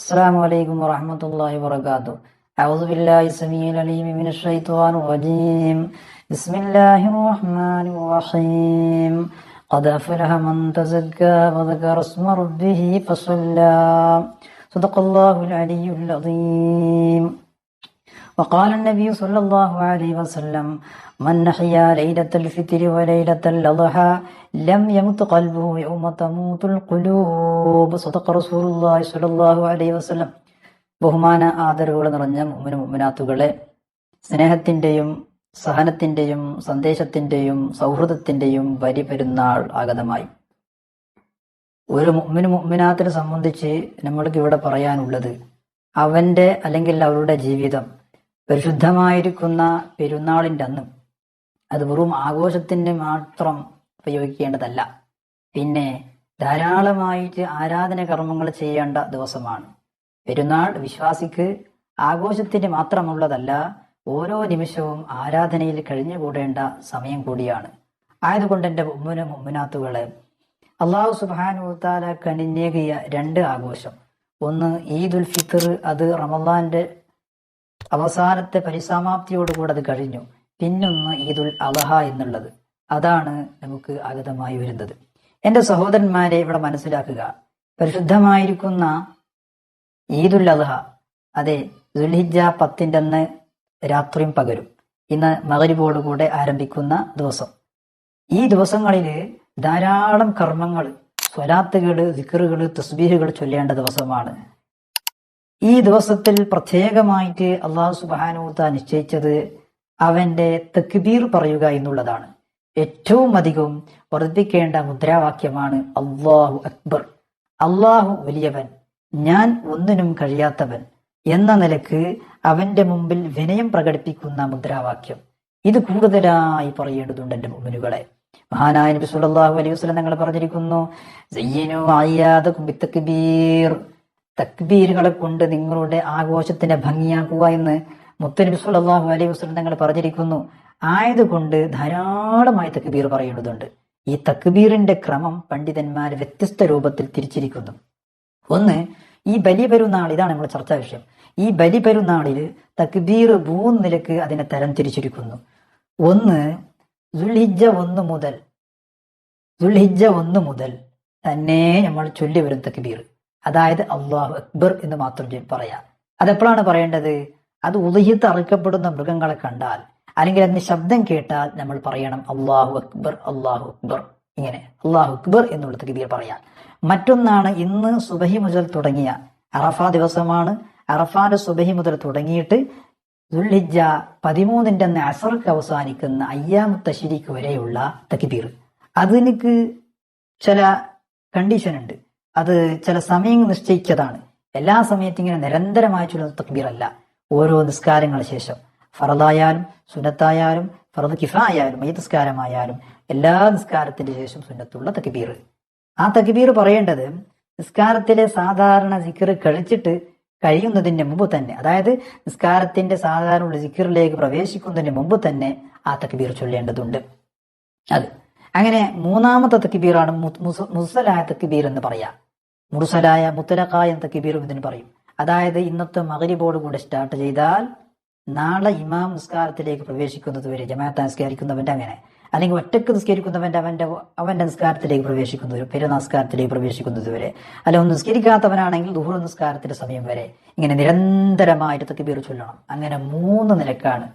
السلام عليكم ورحمة الله وبركاته. أعوذ بالله السميع العليم من الشيطان الرجيم. بسم الله الرحمن الرحيم. قد أفلح من تزكى وذكر اسم ربه فصلى. صدق الله العلي العظيم. وقال النبي صلى الله عليه وسلم: من أحيا ليلة الفطر وليلة الأضحى لم يمت قلبه يوم تموت القلوب. صدق رسول الله صلى الله عليه وسلم. ബഹുമാന ആദരവുകൾ നിറഞ്ഞ മുഅ്മിനാത്തുകളെ, സ്നേഹത്തിന്റെയും സഹനത്തിന്റെയും സന്ദേശത്തിന്റെയും സൗഹൃദത്തിന്റെയും ബലി പെരുന്നാൾ ആഗതമായി. ഒരു മുഅ്മിനാത്തിനെ സംബന്ധിച്ച് നമ്മൾക്ക് ഇവിടെ പറയാനുള്ളത്, അവന്റെ അല്ലെങ്കിൽ അവരുടെ ജീവിതം പരിശുദ്ധമായിരിക്കുന്ന പെരുന്നാളിന്റെ അന്ന് അത് വെറും ആഘോഷത്തിന് മാത്രം ഉപയോഗിക്കേണ്ടതല്ല, പിന്നെ ധാരാളമായിട്ട് ആരാധന കർമ്മങ്ങൾ ചെയ്യേണ്ട ദിവസമാണ്. പെരുന്നാൾ വിശ്വാസിക്ക് ആഘോഷത്തിന് മാത്രമുള്ളതല്ല, ഓരോ നിമിഷവും ആരാധനയിൽ കഴിഞ്ഞുകൂടേണ്ട സമയം കൂടിയാണ്. ആയതുകൊണ്ട് എൻ്റെ മുഅ്മിനാത്തുകളെ, അല്ലാഹു സുബ്ഹാനഹു വ തആല കനിഞ്ഞേകിയ രണ്ട് ആഘോഷം, ഒന്ന് ഈദുൽ ഫിത്ർ, അത് റമളാന്റെ അവസാനത്തെ പരിസമാപ്തിയോടുകൂടെ അത് കഴിഞ്ഞു. പിന്നൊന്ന് ഈദുൽ അദ്ഹ എന്നുള്ളത്, അതാണ് നമുക്ക് ആഗതമായി വരുന്നത്. എൻ്റെ സഹോദരന്മാരെ, ഇവിടെ മനസ്സിലാക്കുക, പരിശുദ്ധമായിരിക്കുന്ന ഈദുൽ അദ്ഹ, അതെ, ദുൽഹിജ്ജ 10 അന്ന് രാത്രിയും പകലും, ഇന്ന് മഗ്രിബോടുകൂടെ ആരംഭിക്കുന്ന ദിവസം. ഈ ദിവസങ്ങളിൽ ധാരാളം കർമ്മങ്ങൾ, സ്വലാത്തുകൾ, ദിക്റുകൾ, തസ്ബീഹുകൾ ചൊല്ലേണ്ട ദിവസമാണ്. ഈ ദിവസത്തിൽ പ്രത്യേകമായിട്ട് അല്ലാഹു സുബ്ഹാനഹു വ തആല നിശ്ചയിച്ചത് അവന്റെ തക്ബീർ പറയുക എന്നുള്ളതാണ്. ഏറ്റവും അധികം വർദ്ധിക്കേണ്ട മുദ്രാവാക്യമാണ് അല്ലാഹു അക്ബർ. അല്ലാഹു വലിയവൻ, ഞാൻ ഒന്നിനും കഴിയാത്തവൻ എന്ന നിലക്ക് അവന്റെ മുമ്പിൽ വിനയം പ്രകടിപ്പിക്കുന്ന മുദ്രാവാക്യം. ഇത് കൂടുതലായി പറയേണ്ടതുണ്ട് എൻ്റെ മുഅ്മിനുകളെ. മഹാനായ നബി സല്ലല്ലാഹു അലൈഹി വസല്ലം തങ്ങൾ പറഞ്ഞിരിക്കുന്നു, സയ്യിനു അയ്യാദകും ബിത്തക്ബീർ, തക്ബീറുകളെ കൊണ്ട് നിങ്ങളുടെ ആഘോഷത്തിനെ ഭംഗിയാക്കുക എന്ന് മുത്തനബി സല്ലല്ലാഹു അലൈഹി വസല്ലം തങ്ങൾ പറഞ്ഞിരിക്കുന്നു. ആയതുകൊണ്ട് ധാരാളമായി തക്ബീർ പറയേണ്ടതുണ്ട്. ഈ തക്ബീറിന്റെ ക്രമം പണ്ഡിതന്മാർ വ്യത്യസ്ത രൂപത്തിൽ തിരിച്ചിരിക്കുന്നു. ഒന്ന്, ഈ ബലി പെരുന്നാൾ, ഇതാണ് നമ്മുടെ ചർച്ചാ വിഷയം. ഈ ബലി പെരുന്നാളിൽ തക്ബീർ 3 നിലക്ക് അതിനെ തരം തിരിച്ചിരിക്കുന്നു. ഒന്ന്, ദുൽഹിജ്ജ 1 മുതൽ തന്നെ നമ്മൾ ചൊല്ലി വരും തക്ബീർ, അതായത് അല്ലാഹു അക്ബർ എന്ന് മാത്രം പറയാം. അതെപ്പോഴാണ് പറയേണ്ടത്? അത് ഉളിഹിത്ത് അറുക്കപ്പെടുന്ന മൃഗങ്ങളെ കണ്ടാൽ, അല്ലെങ്കിൽ അതിന് ശബ്ദം കേട്ടാൽ നമ്മൾ പറയണം അല്ലാഹു അക്ബർ, അല്ലാഹു അക്ബർ. ഇങ്ങനെ അല്ലാഹു അക്ബർ എന്നുള്ള തക്ബീർ പറയാം. മറ്റൊന്നാണ്, ഇന്ന് സുബഹി മുതൽ തുടങ്ങിയ അറഫ ദിവസമാണ്. അറഫാന്റെ സുബഹി മുതൽ തുടങ്ങിയിട്ട് ദുൽഹിജ്ജ 13 അന്ന് അസർക്ക് അവസാനിക്കുന്ന അയ്യാമു തശ്രീഖ് വരെയുള്ള തക്ബീർ. അതിനക്ക് ചില കണ്ടീഷൻ ഉണ്ട്, അത് ചില സമയം നിശ്ചയിച്ചതാണ്. എല്ലാ സമയത്തും ഇങ്ങനെ നിരന്തരമായി ചൊല്ലുന്ന തക്ബീർ അല്ല. ഓരോ നിസ്കാരങ്ങൾ ശേഷം, ഫറദായാലും സുന്നത്തായാലും ഫർദ് കിഫായാലും മയ്യിത്ത് നിസ്കാരമായാലും എല്ലാ നിസ്കാരത്തിന്റെ ശേഷം സുന്നത്തുള്ള തക്ബീർ. ആ തക്ബീർ പറയേണ്ടത് നിസ്കാരത്തിലെ സാധാരണ സിക്ർ കഴിയുന്നതിന് മുമ്പ് തന്നെ, അതായത് നിസ്കാരത്തിന്റെ സാധാരണ സിക്റിലേക്ക് പ്രവേശിക്കുന്നതിന് മുമ്പ് തന്നെ ആ തക്ബീർ ചൊല്ലേണ്ടതുണ്ട്. അത് അങ്ങനെ മൂന്നാമത്തെ തക്ബീറാണ് മുർസലായ തക്ബീർ എന്ന് പറയാം. മുർസലായ മുത്തലഖായ തക്ബീറും ഇതിന് പറയും. അതായത് ഇന്നത്തെ മഗ്രിബോട് കൂടെ സ്റ്റാർട്ട് ചെയ്താൽ നാളെ ഇമാം നിസ്കാരത്തിലേക്ക് പ്രവേശിക്കുന്നത് വരെ, ജമാഅത്ത് നിസ്കരിക്കുന്നവന്റെ അങ്ങനെ, അല്ലെങ്കിൽ ഒറ്റക്ക് നിസ്കരിക്കുന്നവന്റെ അവന്റെ നിസ്കാരത്തിലേക്ക് പ്രവേശിക്കുന്നത്, പെരുന്നാസ്കാരത്തിലേക്ക് പ്രവേശിക്കുന്നത് വരെ, അല്ലെങ്കിൽ നിസ്കരിക്കാത്തവനാണെങ്കിൽ ദുഹൂർ നിസ്കാരത്തിന്റെ സമയം വരെ ഇങ്ങനെ നിരന്തരമായിട്ട് തക്ബീർ ചൊല്ലണം. അങ്ങനെ 3 നിലക്കാണ്.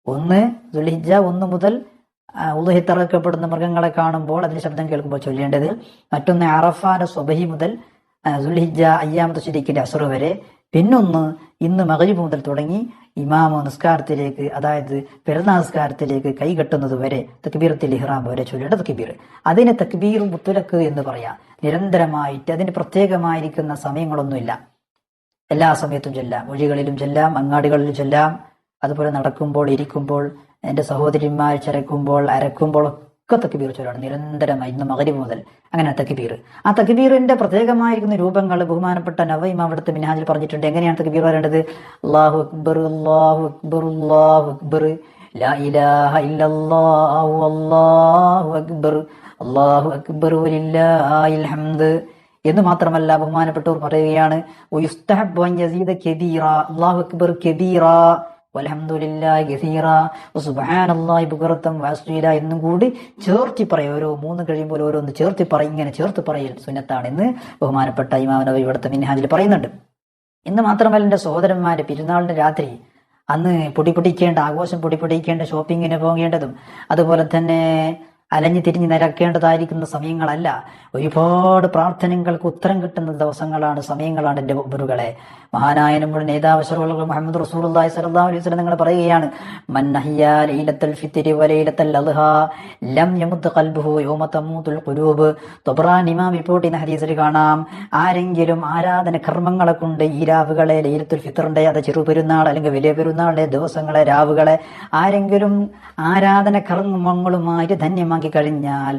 ഒന്ന്, ദുൽഹിജ്ജ 1 മുതൽ ഉളുഹിത്ത് അറുക്കപ്പെടുന്ന മൃഗങ്ങളെ കാണുമ്പോൾ അതിന് ശബ്ദം കേൾക്കുമ്പോൾ ചൊല്ലേണ്ടത്. മറ്റൊന്ന്, അറഫാന്റെ സുബഹി മുതൽ ദുൽഹിജ്ജ അയ്യാമു തശ്രീഖിന്റെ അസ്ർ വരെ. പിന്നൊന്ന്, ഇന്ന് മഗ്രിബ് മുതൽ തുടങ്ങി ഇമാമ നിസ്കാരത്തിലേക്ക്, അതായത് പെരുന്നാസ്കാരത്തിലേക്ക് കൈകെട്ടുന്നത് വരെ, തക്ബീറത്തുൽ ഇഹ്റാം വരെ ചൊല്ലേണ്ട തക്ബീർ. അതിന് തക്ബീർ മുത്തലഖ് എന്ന് പറയാം. നിരന്തരമായിട്ട് അതിന് പ്രത്യേകമായിരിക്കുന്ന സമയങ്ങളൊന്നുമില്ല, എല്ലാ സമയത്തും ചൊല്ലാം. മൊഴികളിലും ചൊല്ലാം, അങ്ങാടികളിലും ചൊല്ലാം. അതുപോലെ നടക്കുമ്പോൾ, ഇരിക്കുമ്പോൾ, എന്റെ സഹോദരിമാർ ചരക്കുമ്പോൾ, അരക്കുമ്പോൾ ഒക്കെ തക്ബീർ ചൊല്ലണം നിരന്തരമായി, ഇന്ന് മഗ്രിബ് മുതൽ. അങ്ങനെ തക്ബീർ, ആ തക്ബീറിന്റെ പ്രത്യേകമായിരിക്കുന്ന രൂപങ്ങൾ ബഹുമാനപ്പെട്ട നവീം അവിടുത്തെ മിൻഹാജിൽ പറഞ്ഞിട്ടുണ്ട്. എങ്ങനെയാണ് തക്ബീർ പറയേണ്ടത്? അല്ലാഹു അക്ബർ, അല്ലാഹു അക്ബർ, അല്ലാഹു അക്ബർ, ലാ ഇലാഹ ഇല്ലല്ലാഹു, അല്ലാഹു അക്ബർ, അല്ലാഹു അക്ബർ, വലില്ലാഹിൽ ഹംദ് എന്ന് മാത്രമല്ല ബഹുമാനപ്പെട്ടവർ പറയുകയാണ് അല്ലാഹു അക്ബർ കബീറ വൽഹംദുലില്ലാഹി കസീറ വസുബ്ഹാനല്ലാഹി ബുക്റതൻ വഅസ്വീല എന്നും കൂടി ചേർത്തി പറയും. ഓരോ 3 കഴിയുമ്പോൾ ഓരോന്ന് ചേർത്തി പറയും. ഇങ്ങനെ ചേർത്ത് പറയൽ സുന്നത്താണെന്ന് ബഹുമാനപ്പെട്ട ഇമാം നവവി ഇവിടുത്തെ മിൻഹാജിൽ പറയുന്നുണ്ട്. എന്ന് മാത്രമല്ല എൻ്റെ സഹോദരന്മാരെ, പെരുന്നാളിന്റെ രാത്രി അന്ന് ആഘോഷം പൊടിപൊടിക്കേണ്ട, ഷോപ്പിങ്ങിന് പോകേണ്ടതും അതുപോലെ തന്നെ അലഞ്ഞു തിരിഞ്ഞ് നിരക്കേണ്ടതായിരിക്കുന്ന സമയങ്ങളല്ല. ഒരുപാട് പ്രാർത്ഥനകൾക്ക് ഉത്തരം കിട്ടുന്ന ദിവസങ്ങളാണ്, സമയങ്ങളാണ് എൻ്റെ മുബറുകളെ. മഹാനായ നമ്മുടെ നേതാവ് ശറഫുൽ മുഹമ്മദ് റസൂലുള്ളാഹി സ്വല്ലല്ലാഹു അലൈഹി വസല്ലം നിങ്ങൾ പറയുകയാണ്, മൻ അഹ്യാ ലൈലത്തുൽ ഫിത്രി വ ലൈലത്തുൽ അദ്ഹാ ലം യമുത് ഖൽബുഹു യൗമ തമൂതുൽ ഖുലൂബ്. ത്വബ്രാനി ഇമാം റിപ്പോർട്ട് ചെയ്യുന്ന ഹദീസിൽ കാണാം, ആരെങ്കിലും ആരാധന കർമ്മങ്ങളെ കൊണ്ട് ഈ രാവുകളെ, ലൈലത്തുൽ ഫിത്റിന്റെ അത് ചെറുപെരുന്നാൾ അല്ലെങ്കിൽ വലിയ പെരുന്നാളിന്റെ ദിവസങ്ങളെ, രാവുകളെ ആരെങ്കിലും ആരാധന കർമ്മങ്ങളുമായി ധന്യമാക്കി കഴിഞ്ഞാൽ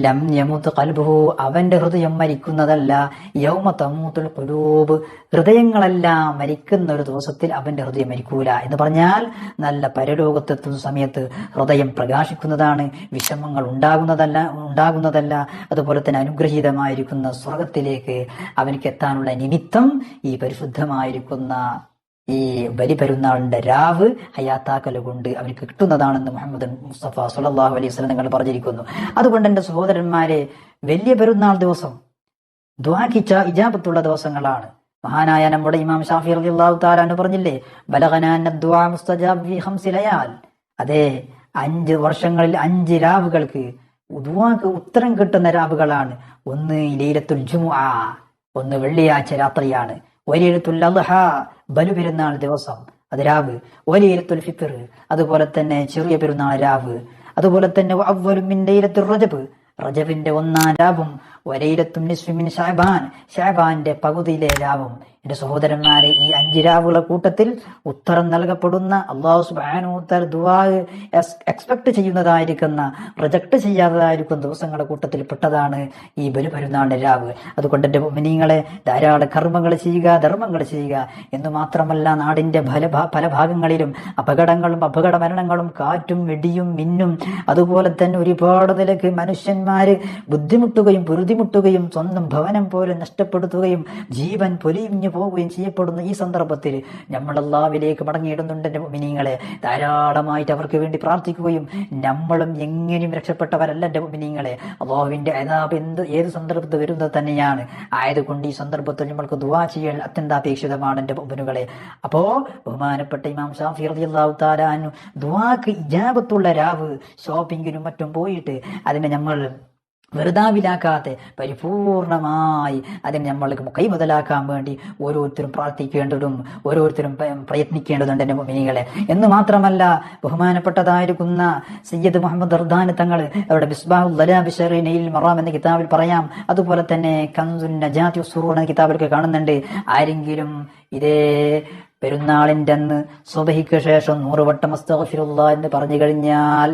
ലം യമുത് ഖൽബുഹു, അവന്റെ ഹൃദയം മരിക്കുന്നതല്ല. യൗമ തമൂതുൽ ഖുലൂബ്, ഹൃദയങ്ങളെല്ലാം മരിക്കുന്ന ഒരു ദിവസത്തിൽ അവന്റെ ഹൃദയം മരിക്കൂല എന്ന് പറഞ്ഞാൽ നല്ല പരലോകത്തെത്തുന്ന സമയത്ത് ഹൃദയം പ്രകാശിക്കുന്നതാണ്, വിഷമങ്ങൾ ഉണ്ടാകുന്നതല്ല. അതുപോലെ തന്നെ അനുഗ്രഹീതമായിരിക്കുന്ന സ്വർഗത്തിലേക്ക് അവനിക്ക് എത്താനുള്ള നിമിത്തം ഈ പരിശുദ്ധമായിരിക്കുന്ന ഈ ബലിപെരുന്നാളിന്റെ രാവ് ഹയാത്താക്കൽ കൊണ്ട് അവർക്ക് കിട്ടുന്നതാണെന്ന് മുഹമ്മദ് മുസ്തഫ സ്വല്ലല്ലാഹു അലൈഹി വസല്ലം നിങ്ങൾ പറഞ്ഞിരിക്കുന്നു. അതുകൊണ്ട് എന്റെ സഹോദരന്മാരെ, വലിയ പെരുന്നാൾ ദിവസം ദുആക്ക് ഇജാബത്തുള്ള ദിവസങ്ങളാണ്. മഹാനായ നമ്മുടെ ഇമാം ഷാഫി റളിയല്ലാഹു തആല അൻഹു പറഞ്ഞില്ലേ, ബലഗനാ അന്ന ദുആ മുസ്തജാബ് ഫി 5 ലയാൽ. അതെ, 5 വർഷങ്ങളിൽ 5 രാവുകൾക്ക് ദുആക്ക് ഉത്തരം കിട്ടുന്ന രാവുകളാണ്. ഒന്ന് ലൈലത്തുൽ ജുമുഅ, ഒന്ന് വെള്ളിയാഴ്ച രാത്രിയാണ്. ലൈലത്തുൽ അദ്ഹാ, ബലിപെരുന്നാൾ ദിവസം അത് രാവ്. ലൈലത്തുൽ ഫിത്ർ, അതുപോലെ തന്നെ ചെറിയ പെരുന്നാൾ രാവ്. അതുപോലെ തന്നെ അവ്വലു മിൻ ലൈലത്തുർ റജബ്, റജബിന്റെ 1-ാം രാവും. ലൈലത്തുൻ നിസ്ഫി മിൻ ശഅബാൻ, ശഅബാന്റെ പകുതിയിലെ രാവും. എന്റെ സഹോദരന്മാരെ, ഈ 5 രാവുകളുടെ കൂട്ടത്തിൽ ഉത്തരം നൽകപ്പെടുന്ന, അല്ലാഹു സുബ്ഹാനഹു വ തആല ദുആ എക്സ്പെക്ട് ചെയ്യുന്നതായിരിക്കുന്ന, റിജക്ട് ചെയ്യാത്തതായിരിക്കുന്ന ദിവസങ്ങളുടെ കൂട്ടത്തിൽ പെട്ടതാണ് ഈ ബലിപെരുന്നാളിന്റെ രാവ്. അതുകൊണ്ട് എന്റെ മുഅ്മിനീങ്ങളെ, ധാരാളം കർമ്മങ്ങൾ ചെയ്യുക, ധർമ്മങ്ങൾ ചെയ്യുക എന്ന് മാത്രമല്ല, നാടിന്റെ പല ഭാഗങ്ങളിലും അപകട മരണങ്ങളും കാറ്റും വെടിയും മിന്നും അതുപോലെ തന്നെ ഒരുപാട് നിലക്ക് മനുഷ്യന്മാര് ബുദ്ധിമുട്ടുകയും പൊറുതിമുട്ടുകയും സ്വന്തം ഭവനം പോലും നഷ്ടപ്പെടുത്തുകയും ജീവൻ പൊലിഞ്ഞു പോവുകയും ചെയ്യപ്പെടുന്ന ഈ സന്ദർഭത്തിൽ നമ്മൾ അല്ലാഹുവിലേക്ക് മടങ്ങിയിടുന്നുണ്ട്. എന്റെ മുഅ്മിനീങ്ങളെ, ധാരാളമായിട്ട് അവർക്ക് വേണ്ടി പ്രാർത്ഥിക്കുകയും നമ്മളും എങ്ങനെയും രക്ഷപ്പെട്ടവരല്ല എന്റെ മുഅ്മിനീങ്ങളെ. അല്ലാഹുവിന്റെ അദാബ് ഏത് സന്ദർഭത്തിൽ വരുന്നത് തന്നെയാണ്. ആയതുകൊണ്ട് ഈ സന്ദർഭത്തിൽ നമ്മൾക്ക് ദുആ ചെയ്യൽ അത്യന്താപേക്ഷിതമാണ് എന്റെ മുഅ്മിനുകളെ. അപ്പോ ബഹുമാനപ്പെട്ട ഇമാം ഷാഫി റളിയല്ലാഹു തആല അൻഹു ദുആക്ക് ഇജാബത്തുള്ള രാവ്, ഷോപ്പിങ്ങിനും മറ്റും പോയിട്ട് അതിനെ നമ്മൾ വെറുതാവിലാക്കാതെ പരിപൂർണമായി അതിനെ നമ്മൾക്ക് കൈമുതലാക്കാൻ വേണ്ടി ഓരോരുത്തരും പ്രാർത്ഥിക്കേണ്ടതും ഓരോരുത്തരും പ്രയത്നിക്കേണ്ടതുണ്ട് എന്റെ മുഅ്മിനീങ്ങളെ. എന്ന് മാത്രമല്ല, ബഹുമാനപ്പെട്ടതായിരിക്കുന്ന സയ്യിദ് മുഹമ്മദ് അർദാനി തങ്ങൾ അവരുടെ മിസ്ബാഹുൽ ദലാബി ശർഇ നൈൽ മറാം എന്ന കിതാബിൽ പറയാം. അതുപോലെ തന്നെ കൻസുൻ നജാതി വസ്സുറൂർ എന്ന കിതാബിലൊക്കെ കാണുന്നുണ്ട്. ആരെങ്കിലും ഇതേ പെരുന്നാളിന്റെ അന്ന് സുബ്ഹിക്ക് ശേഷം 100 വട്ടം അസ്തഗ്ഫിറുല്ലാഹ് എന്ന് പറഞ്ഞു കഴിഞ്ഞാൽ,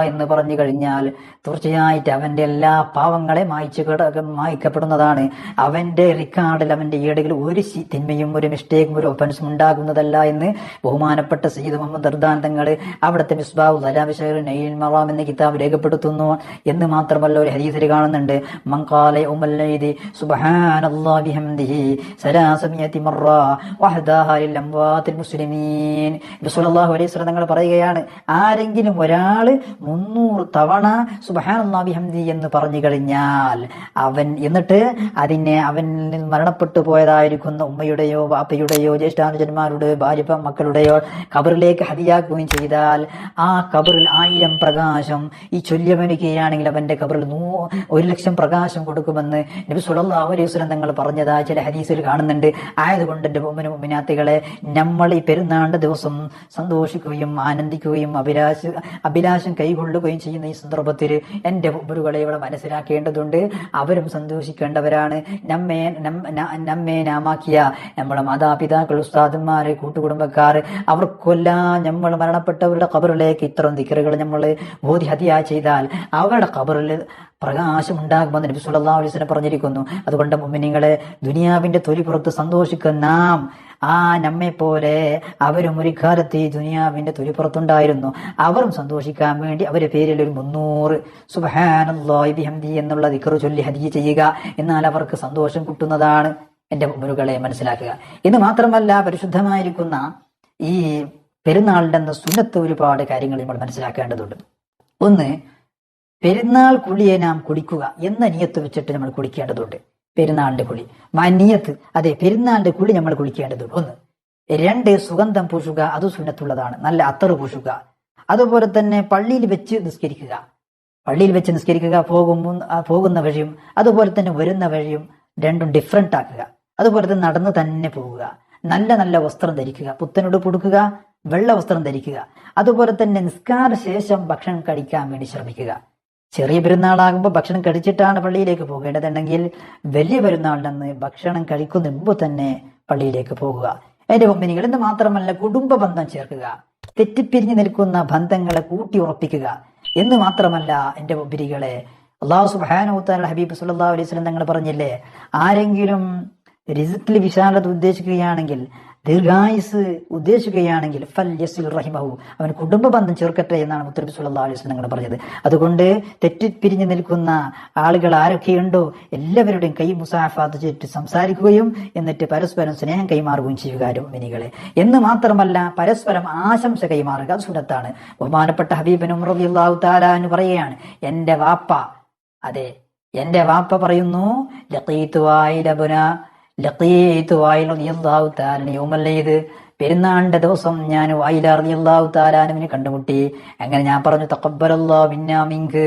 എന്ന് പറഞ്ഞു കഴിഞ്ഞാൽ തീർച്ചയായിട്ടും അവന്റെ എല്ലാ പാവങ്ങളെ മായ്ക്കപ്പെടുന്നതാണ്. അവന്റെ റിക്കാർഡിൽ, അവന്റെ ഏടുകളിൽ ഒരു തിന്മയും ഒരു മിസ്റ്റേക്കും ഒരു ഒഫൻസും ഉണ്ടാകുന്നതല്ല എന്ന് ബഹുമാനപ്പെട്ട സയ്യിദ് മുഹമ്മദ് അർദാൻ തങ്ങൾ അവിടുത്തെ മിസ്ബാഹുൽ ദലാബി ശർഇ നൈൽ മറാം എന്ന കിതാബ് രേഖപ്പെടുത്തുന്നു. എന്ന് മാത്രമല്ല, ഒരു ഹദീസിൽ കാണുന്നുണ്ട്, മൻ ഖാല യൗമൽ ഈദി സുബ്ഹാനല്ലാഹി ബിഹംദിഹി 300 മറ വഹദാഹ ലിൽ അംവാതിൽ മുസ്ലിമീൻ. റസൂലുള്ളാഹി അലൈഹി വസല്ലം തങ്ങൾ പറയുകയാണ്, ആരെങ്കിലും ഒരാള് 300 തവണ സുബ്ഹാനല്ലാഹി ബിഹംദി എന്ന് പറഞ്ഞു കഴിഞ്ഞാൽ എന്നിട്ട് അതിനെ അവനിൽ മരണപ്പെട്ടു പോയതായിരിക്കുന്ന ഉമ്മയുടെയോ ബാപ്പയുടെയോ ജ്യേഷ്ഠാനുജന്മാരുടെയോ ഭാര്യ മക്കളുടെയോ ഖബറിലേക്ക് ഹദിയാക്കുകയും ചെയ്താൽ ആ ഖബറിൽ 1000 പ്രകാശം ഈ ചൊല്ലിയവനിക്കുകയാണെങ്കിൽ അവന്റെ ഖബറിൽ 1,00,000 പ്രകാശം കൊടുക്കുമെന്ന് നബി സല്ലല്ലാഹു അലൈഹി വസല്ലം തങ്ങൾ പറഞ്ഞതായി ചില ഹദീസിൽ കാണുന്നുണ്ട്. ആയതുകൊണ്ട് എന്റെ മുഅ്മിനാത്തുകളെ, നമ്മൾ ഈ പെരുന്നാളിന്റെ ദിവസം സന്തോഷിക്കുകയും ആനന്ദിക്കുകയും അഭിലാഷം കൈകൊള്ളുകയും ചെയ്യുന്ന ഈ സന്ദർഭത്തിൽ എന്റെ മുഅ്മിനുകളെ ഇവിടെ മനസ്സിലാക്കേണ്ടതുണ്ട്. അവരും സന്തോഷിക്കേണ്ടവരാണ്. നമ്മെ നാമാക്കിയ നമ്മുടെ മാതാപിതാക്കൾ, ഉസ്താദന്മാര്, കൂട്ടുകുടുംബക്കാർ, അവർക്കെല്ലാം നമ്മൾ മരണപ്പെട്ടവരുടെ ഖബറിലേക്ക് ഇത്തരം ദിക്റുകൾ നമ്മൾ ഓതി ഹദിയ ചെയ്താൽ അവരുടെ ഖബറിൽ പ്രകാശം ഉണ്ടാകുമെന്ന് നബി സല്ലല്ലാഹു അലൈഹി വസല്ലം പറഞ്ഞിരിക്കുന്നു. അതുകൊണ്ട് മുഅ്മിനീങ്ങളെ, ദുനിയാവിന്റെ തൊലിപുറത്ത് സന്തോഷിക്കുന്ന നാം നമ്മെ പോലെ അവരും ഒരു കാലത്ത് ഈ ദുനിയാവിന്റെ തൊലിപ്പുറത്തുണ്ടായിരുന്നു. അവരും സന്തോഷിക്കാൻ വേണ്ടി അവരുടെ പേരിൽ ഒരു 300 സുബ്ഹാനല്ലാഹി ബിഹംദി എന്നുള്ള ദിക്റ് ചൊല്ലി ഹദിയ ചെയ്യുക. എന്നാൽ അവർക്ക് സന്തോഷം കിട്ടുന്നതാണ്. എന്റെ മുരുകളെ മനസ്സിലാക്കുക. ഇത് മാത്രമല്ല, പരിശുദ്ധമായിരിക്കുന്ന ഈ പെരുന്നാളിന്റെ അന്ന് സുന്നത്ത് ഒരുപാട് കാര്യങ്ങൾ നമ്മൾ മനസ്സിലാക്കേണ്ടതുണ്ട്. ഒന്ന്, പെരുന്നാൾ കുളിയെ നാം കുടിക്കുക എന്ന നിയത്ത് വെച്ചിട്ട് നമ്മൾ കുളിക്കേണ്ടതുണ്ട്. പെരുന്നാളിന്റെ കുളി നിയത്ത്, അതെ, പെരുന്നാളിന്റെ കുളി നമ്മൾ കുളിക്കേണ്ടതുണ്ട്. ഒന്ന്. 2, സുഗന്ധം പൂശുക, അത് സുന്നത്തുള്ളതാണ്. നല്ല അത്തറ് പൂശുക. അതുപോലെ തന്നെ പള്ളിയിൽ വെച്ച് നിസ്കരിക്കുക. പള്ളിയിൽ വെച്ച് നിസ്കരിക്കുക, പോകുന്ന വഴിയും അതുപോലെ തന്നെ വരുന്ന വഴിയും രണ്ടും ഡിഫറെന്റ് ആക്കുക. അതുപോലെ തന്നെ നടന്നു തന്നെ പോവുക. നല്ല നല്ല വസ്ത്രം ധരിക്കുക, പുത്തനോട് കൊടുക്കുക, വെള്ള വസ്ത്രം ധരിക്കുക. അതുപോലെ തന്നെ നിസ്കാര ശേഷം ഭക്ഷണം കഴിക്കാൻ വേണ്ടി ശ്രമിക്കുക. ചെറിയ പെരുന്നാളാകുമ്പോൾ ഭക്ഷണം കഴിച്ചിട്ടാണ് പള്ളിയിലേക്ക് പോകേണ്ടതുണ്ടെങ്കിൽ വലിയ പെരുന്നാളിന്റെ അന്ന് ഭക്ഷണം കഴിക്കുന്ന മുമ്പ് തന്നെ പള്ളിയിലേക്ക് പോകുക. എന്റെ മുമ്പിനികൾ എന്ന് മാത്രമല്ല, കുടുംബ ബന്ധം ചേർക്കുക, തെറ്റിപ്പിരിഞ്ഞു നിൽക്കുന്ന ബന്ധങ്ങളെ കൂട്ടി ഉറപ്പിക്കുക എന്ന് മാത്രമല്ല, എന്റെ മുമ്പിരികളെ, അല്ലാഹു സുബ്ഹാനഹു വ തആല ഹബീബ് സല്ലല്ലാഹു അലൈഹി വസല്ലം തങ്ങൾ പറഞ്ഞില്ലേ, ആരെങ്കിലും റിസ്ഖിൽ വിശാലത ഉദ്ദേശിക്കുകയാണെങ്കിൽ, ദീർഘായുസ് ഉദ്ദേശിക്കുകയാണെങ്കിൽ ഫൽയസിൽ റഹിമഹു, അവൻ കുടുംബ ബന്ധം ചേർക്കട്ടെ എന്നാണ് മുത്തനബി സല്ലല്ലാഹു അലൈഹി വസല്ലം തങ്ങൾ പറഞ്ഞത്. അതുകൊണ്ട് തെറ്റിപ്പിരിഞ്ഞു നിൽക്കുന്ന ആളുകൾ ആരൊക്കെയുണ്ടോ എല്ലാവരുടെയും കൈ മുസാഫാത്ത് ചെയ്തിട്ട് സംസാരിക്കുകയും എന്നിട്ട് പരസ്പരം സ്നേഹം കൈമാറുകയും ചെയ്യുക മുഅ്മിനീകളെ. എന്ന് മാത്രമല്ല, പരസ്പരം ആശംസ കൈമാറുക, അത് സുന്നത്താണ്. ബഹുമാനപ്പെട്ട ഹബീബ് ഉമർ റളിയല്ലാഹു തആല അൻഹു പറയുകയാണ്, എന്റെ വാപ്പ പറയുന്നു, പെരുന്നാളിന്റെ ദിവസം ഞാൻ വായില റളിയല്ലാഹു തആല അൻഹുവിനെ കണ്ടുമുട്ടി. അങ്ങനെ ഞാൻ പറഞ്ഞു, തഖബ്ബലല്ലാഹു മിന്നാ മിൻക്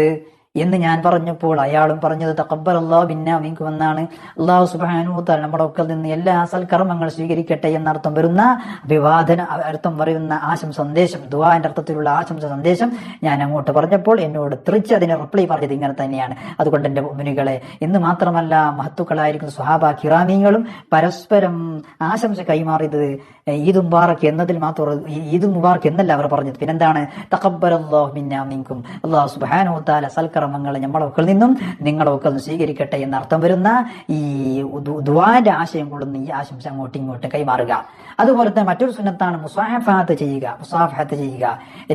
എന്ന് ഞാൻ പറഞ്ഞപ്പോൾ അയാളും പറഞ്ഞത് തഖബ്ബലല്ലാഹു മിന്നാ മിൻകും എന്നാണ്. അല്ലാഹു സുബ്ഹാനഹു വ തആല നമ്മുടെ ഒക്കൽ നിന്ന് എല്ലാ സൽക്കർമ്മങ്ങൾ സ്വീകരിക്കട്ടെ എന്നർത്ഥം വരുന്ന അർത്ഥം പറയുന്ന ആശംസ സന്ദേശം, ദുആന്റെ അർത്ഥത്തിലുള്ള ആശംസ സന്ദേശം ഞാൻ അങ്ങോട്ട് പറഞ്ഞപ്പോൾ എന്നോട് തിരിച്ച് അതിന് റിപ്ലൈ പറഞ്ഞത് ഇങ്ങനെ തന്നെയാണ്. അതുകൊണ്ട് എന്റെ മുഅ്മിനീകളെ, എന്ന് മാത്രമല്ല, മഹത്തുക്കളായിരിക്കുന്ന സ്വഹാബ കിറാമികളും പരസ്പരം ആശംസ കൈമാറിയത് ഈദ് മുബാറക് എന്നതിൽ മാത്രം, ഈദ് മുബാറക് എന്നല്ല അവർ പറഞ്ഞത്, പിന്നെന്താണ്, തഖബ്ബലല്ലാഹു മിന്നാ മിൻകും, അല്ലാഹു സുബ്ഹാനഹു വ തആല സൽക്കർമ്മങ്ങൾ നമ്മുടെ ഒക്കൽ നിന്നും നിങ്ങളുടെ ഒക്കൽ നിന്നും സ്വീകരിക്കട്ടെ എന്നർത്ഥം വരുന്ന ഈ ദുആന്റെ ആശയം കൊള്ളുന്ന ഈ ആശംസ അങ്ങോട്ടും ഇങ്ങോട്ടും കൈമാറുക. അതുപോലെ തന്നെ മറ്റൊരു സുന്നത്താണ് മുസാഫഹത്ത് ചെയ്യുക.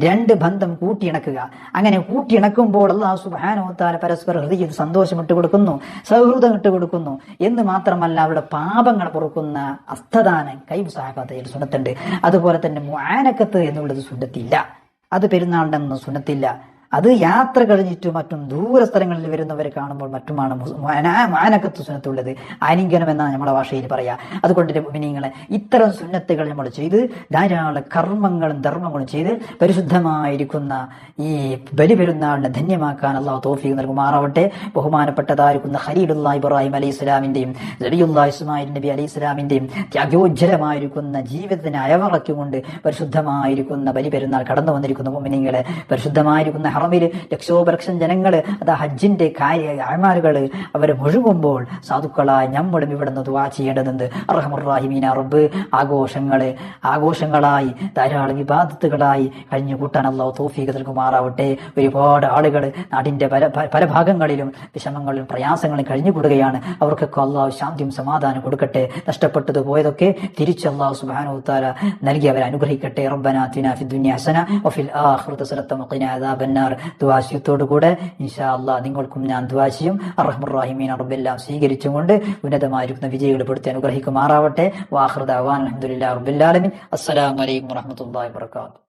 2 ബന്ധം കൂട്ടിയിണക്കുക. അങ്ങനെ കൂട്ടിയിണക്കുമ്പോൾ അല്ലാഹു സുബ്ഹാനഹു വ തആല പരസ്പര ഹൃദയത്തിൽ സന്തോഷം ഇട്ട് കൊടുക്കുന്നു, സൗഹൃദം ഇട്ട് കൊടുക്കുന്നു. എന്ന് മാത്രമല്ല, അവരുടെ പാപങ്ങൾ പൊറുക്കുന്ന അസ്തദാനം കൈ മുസാഫഹത്ത് സുന്നത്തുണ്ട്. അതുപോലെ തന്നെ മുആനഖത്ത് എന്നുള്ളത് സുന്നത്തില്ല. അത് പെരുന്നാളിന്റെ അന്ന് സുന്നത്തില്ല. അത് യാത്ര കഴിഞ്ഞിട്ട് മറ്റും ദൂര സ്ഥലങ്ങളിൽ വരുന്നവരെ കാണുമ്പോൾ മറ്റുമാണ് മുആനഖത്ത് സുന്നത്തുള്ളത്. ആലിംഗനം എന്നാണ് നമ്മുടെ ഭാഷയിൽ പറയാ. അതുകൊണ്ട് മുഅ്മിനീങ്ങളെ, ഇത്തരം സുന്നത്തുകൾ നമ്മൾ ചെയ്ത് ധാരാളം കർമ്മങ്ങളും ധർമ്മങ്ങളും ചെയ്ത് പരിശുദ്ധമായിരിക്കുന്ന ഈ ബലിപെരുന്നാളിനെ ധന്യമാക്കാൻ അല്ലാഹു തൗഫീഖ് നൽകുമാറാവട്ടെ. ബഹുമാനപ്പെട്ടതായിരിക്കുന്ന ഖലീലുല്ലാഹി ഇബ്രാഹിം അലൈഹി സ്വലാമിന്റെയും നബിയുല്ലാഹി ഇസ്മായിൽ നബി അലൈഹി സ്വലാമിന്റെയും ത്യാഗോജ്ജലമായിരിക്കുന്ന ജീവിതത്തിന് അയവറച്ചുകൊണ്ട് പരിശുദ്ധമായിരിക്കുന്ന ബലിപെരുന്നാൾ കടന്നു വന്നിരിക്കുന്ന മുഅ്മിനീങ്ങളെ, പരിശുദ്ധമായിരിക്കുന്ന ഹറമില് ലക്ഷോപലക്ഷം ജനങ്ങള് ഹജ്ജിന്റെ അഅ്മാലുകള് അവരെ മുഴുകുമ്പോൾ സാധുക്കളായി നമ്മളും ഇവിടെ നിന്ന് ദുആ ചെയ്യേണ്ടതുണ്ട്. അർഹമുർ റഹീമീന റബ്ബ്, ആഘോഷങ്ങളായി ധാരാളം ഇബാദത്തുകളായി കഴിഞ്ഞു കൂട്ടാൻ അല്ലാഹു തൗഫീഖ് നൽകുമാറാവട്ടെ. ഒരുപാട് ആളുകൾ നാടിന്റെ പല ഭാഗങ്ങളിലും വിഷമങ്ങളിലും പ്രയാസങ്ങളും കഴിഞ്ഞുകൂടുകയാണ്. അവർക്കൊക്കെ അല്ലാഹു ശാന്തിയും സമാധാനം കൊടുക്കട്ടെ. നഷ്ടപ്പെട്ടത് പോയതൊക്കെ തിരിച്ച് അല്ലാഹു സുബ്ഹാനഹു വ തആല നൽകി അവരെ അനുഗ്രഹിക്കട്ടെ. റബ്ബനാ ആതിനാ ഫിദ് ദുനിയ ഹസന വഫിൽ ആഖിറതി ഹസനത വഖിനാ അദാബന്നാർ. ദുആശയത്തോടു കൂടെ ഇൻഷാ അല്ലാഹ് നിങ്ങൾക്കും ഞാൻ ദുആ ചെയ്യും. അർഹമുർ റഹീമീൻ റബ്ബെല്ലാം സ്വീകരിച്ചുകൊണ്ട് ഉന്നതമായിരിക്കുന്ന വിജയികൾ പെടുത്തി അനുഗ്രഹിക്കുമാറാവട്ടെ. വാഖിറു ദഅവാന അൽഹംദുലില്ലാഹി റബ്ബിൽ ആലമീൻ. അസ്സലാമു അലൈക്കും വറഹ്മത്തുള്ളാഹി വബറകാതുഹു.